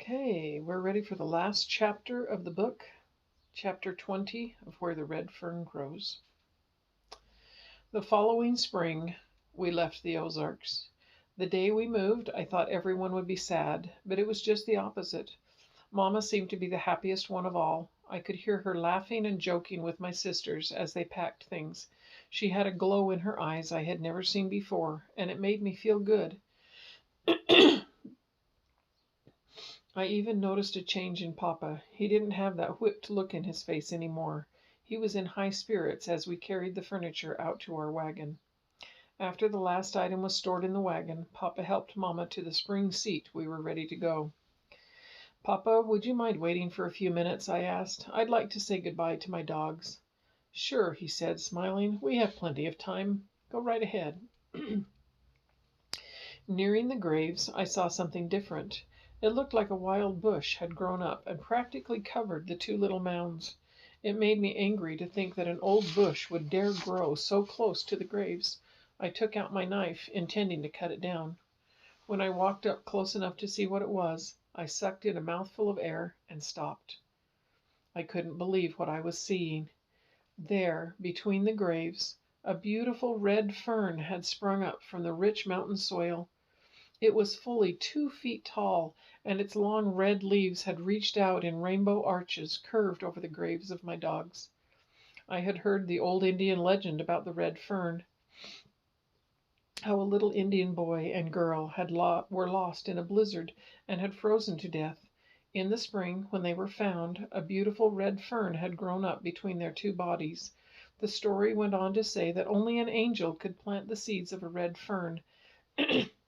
Okay, we're ready for the last chapter of the book, chapter 20 of Where the Red Fern Grows. The following spring, we left the Ozarks. The day we moved, I thought everyone would be sad, but it was just the opposite. Mama seemed to be the happiest one of all. I could hear her laughing and joking with my sisters as they packed things. She had a glow in her eyes I had never seen before, and it made me feel good. I even noticed a change in Papa. He didn't have that whipped look in his face any more. He was in high spirits as we carried the furniture out to our wagon. After the last item was stored in the wagon, Papa helped Mama to the spring seat. We were ready to go. "Papa, would you mind waiting for a few minutes?" I asked. "I'd like to say goodbye to my dogs." "Sure," he said, smiling. "We have plenty of time. Go right ahead." Nearing the graves, I saw something different. It looked like a wild bush had grown up and practically covered the two little mounds. It made me angry to think that an old bush would dare grow so close to the graves. I took out my knife, intending to cut it down. When I walked up close enough to see what it was, I sucked in a mouthful of air and stopped. I couldn't believe what I was seeing. There, between the graves, a beautiful red fern had sprung up from the rich mountain soil. It was fully 2 feet tall, and its long red leaves had reached out in rainbow arches curved over the graves of my dogs. I had heard the old Indian legend about the red fern, how a little Indian boy and girl were lost in a blizzard and had frozen to death. In the spring, when they were found, a beautiful red fern had grown up between their two bodies. The story went on to say that only an angel could plant the seeds of a red fern,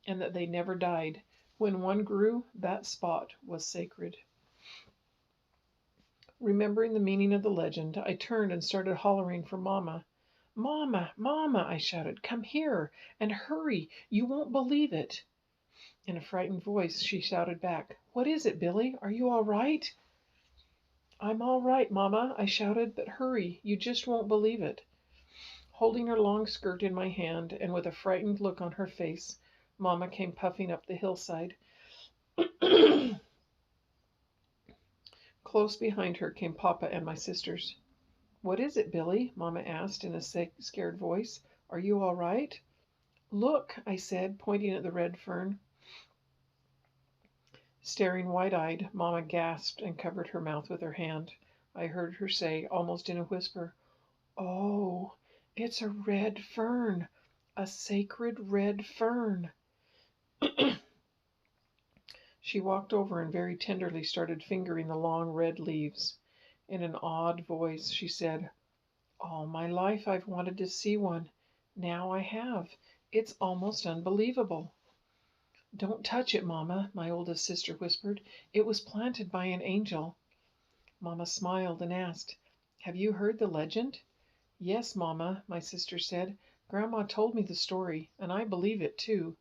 and that they never died. When one grew, that spot was sacred. Remembering the meaning of the legend, I turned and started hollering for Mama. "Mama, Mama," I shouted, "come here, and hurry! You won't believe it." In a frightened voice, she shouted back, "What is it, Billy? Are you all right?" "I'm all right, Mama," I shouted, "but hurry! You just won't believe it." Holding her long skirt in my hand, and with a frightened look on her face, Mama came puffing up the hillside. Close behind her came Papa and my sisters. "What is it, Billy?" Mama asked in a scared voice. "Are you all right?" "Look," I said, pointing at the red fern. Staring wide-eyed, Mama gasped and covered her mouth with her hand. I heard her say, almost in a whisper, "Oh, it's a red fern, a sacred red fern." She walked over and very tenderly started fingering the long red leaves. In an awed voice, she said, "All my life I've wanted to see one. Now I have. It's almost unbelievable." "Don't touch it, Mama," my oldest sister whispered. "It was planted by an angel." Mama smiled and asked, "Have you heard the legend?" "Yes, Mama," my sister said. "Grandma told me the story, and I believe it too."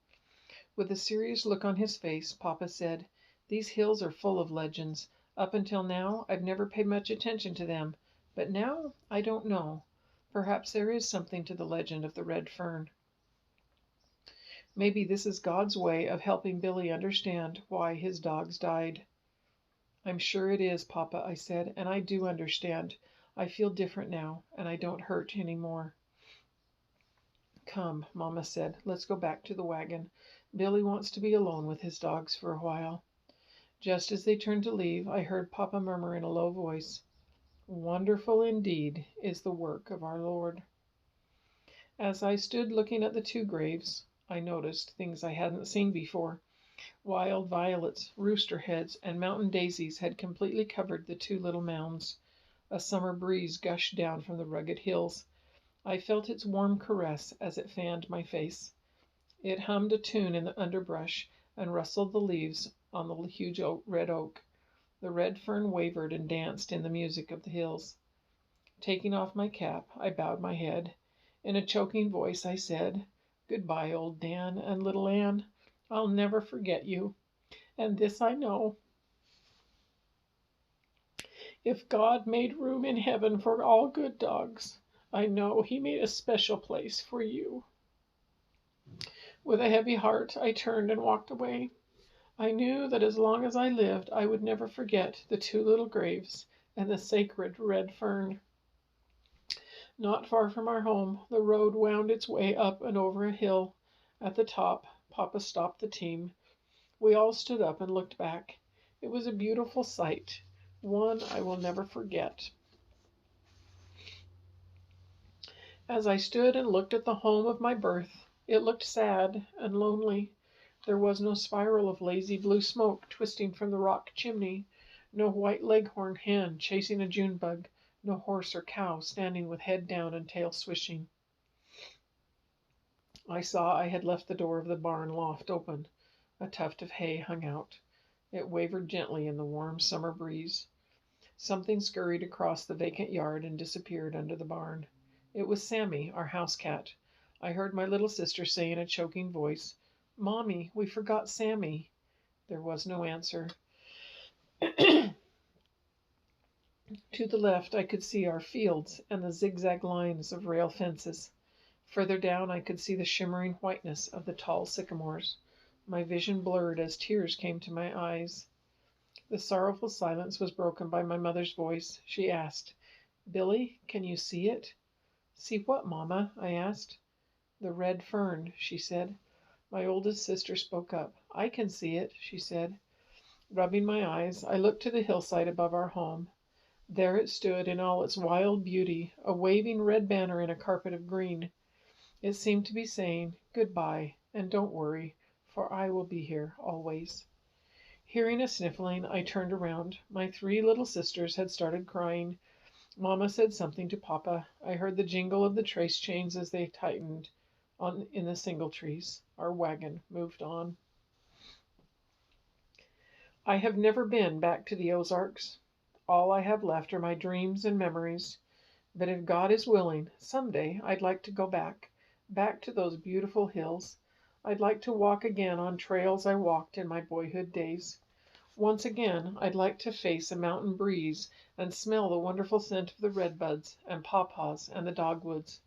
With a serious look on his face, Papa said, "These hills are full of legends. Up until now, I've never paid much attention to them, but now I don't know. Perhaps there is something to the legend of the red fern. Maybe this is God's way of helping Billy understand why his dogs died." "I'm sure it is, Papa," I said, "and I do understand. I feel different now, and I don't hurt any more." "Come," Mama said, "let's go back to the wagon. Billy wants to be alone with his dogs for a while." Just as they turned to leave, I heard Papa murmur in a low voice, "Wonderful indeed is the work of our Lord." As I stood looking at the two graves, I noticed things I hadn't seen before. Wild violets, rooster heads, and mountain daisies had completely covered the two little mounds. A summer breeze gushed down from the rugged hills. I felt its warm caress as it fanned my face. It hummed a tune in the underbrush and rustled the leaves on the huge red oak. The red fern wavered and danced in the music of the hills. Taking off my cap, I bowed my head. In a choking voice I said, "Goodbye, old Dan and little Ann. I'll never forget you. And this I know. If God made room in heaven for all good dogs, I know He made a special place for you." With a heavy heart, I turned and walked away. I knew that as long as I lived I would never forget the two little graves and the sacred red fern. Not far from our home, the road wound its way up and over a hill. At the top, Papa stopped the team. We all stood up and looked back. It was a beautiful sight, one I will never forget. As I stood and looked at the home of my birth, it looked sad and lonely. There was no spiral of lazy blue smoke twisting from the rock chimney, no white leghorn hen chasing a June bug, no horse or cow standing with head down and tail swishing. I saw I had left the door of the barn loft open. A tuft of hay hung out. It wavered gently in the warm summer breeze. Something scurried across the vacant yard and disappeared under the barn. It was Sammy, our house cat. I heard my little sister say in a choking voice, "Mommy, we forgot Sammy." There was no answer. To the left I could see our fields and the zigzag lines of rail fences. Further down I could see the shimmering whiteness of the tall sycamores. My vision blurred as tears came to my eyes. The sorrowful silence was broken by my mother's voice. She asked, "Billy, can you see it?" "See what, Mamma?" I asked. "The red fern," she said. My oldest sister spoke up. "I can see it," she said. Rubbing my eyes, I looked to the hillside above our home. There it stood in all its wild beauty, a waving red banner in a carpet of green. It seemed to be saying, "Goodbye, and don't worry, for I will be here always." Hearing a sniffling, I turned around. My three little sisters had started crying. Mamma said something to Papa. I heard the jingle of the trace chains as they tightened in the single trees. Our wagon moved on. I have never been back to the Ozarks. All I have left are my dreams and memories. But if God is willing, someday I'd like to go back to those beautiful hills. I'd like to walk again on trails I walked in my boyhood days. Once again, I'd like to face a mountain breeze and smell the wonderful scent of the redbuds and pawpaws and the dogwoods.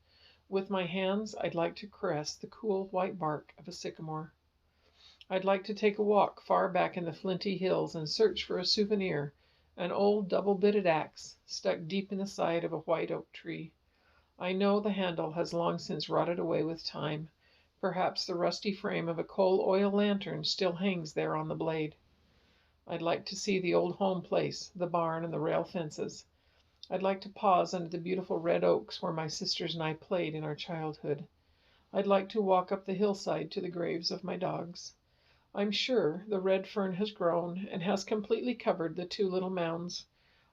With my hands, I'd like to caress the cool white bark of a sycamore. I'd like to take a walk far back in the flinty hills and search for a souvenir, an old double-bitted axe stuck deep in the side of a white oak tree. I know the handle has long since rotted away with time. Perhaps the rusty frame of a coal oil lantern still hangs there on the blade. I'd like to see the old home place, the barn and the rail fences. I'd like to pause under the beautiful red oaks where my sisters and I played in our childhood. I'd like to walk up the hillside to the graves of my dogs. I'm sure the red fern has grown and has completely covered the two little mounds.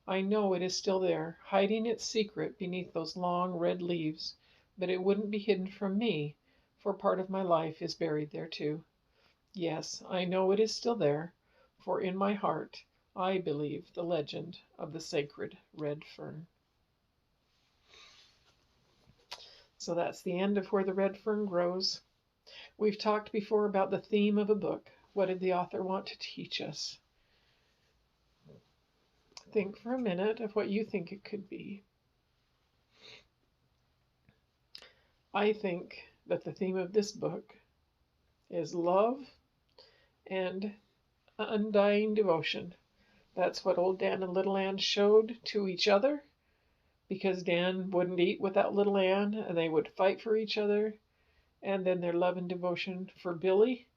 I know it is still there, hiding its secret beneath those long red leaves, but it wouldn't be hidden from me, for part of my life is buried there too. Yes, I know it is still there, for in my heart I believe the legend of the sacred red fern. So that's the end of Where the Red Fern Grows. We've talked before about the theme of a book. What did the author want to teach us? Think for a minute of what you think it could be. I think that the theme of this book is love and undying devotion. That's what old Dan and little Ann showed to each other, because Dan wouldn't eat without little Ann, and they would fight for each other. And then their love and devotion for Billy,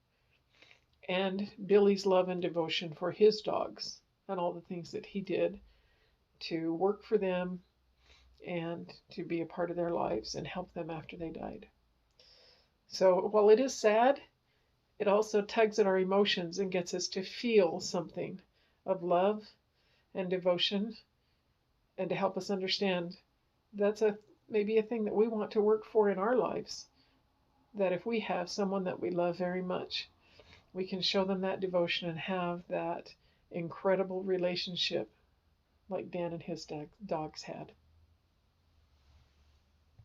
and Billy's love and devotion for his dogs, and all the things that he did to work for them and to be a part of their lives and help them after they died. So while it is sad, it also tugs at our emotions and gets us to feel something of love and devotion, and to help us understand that's maybe a thing that we want to work for in our lives. That if we have someone that we love very much, we can show them that devotion and have that incredible relationship like Dan and his dogs had.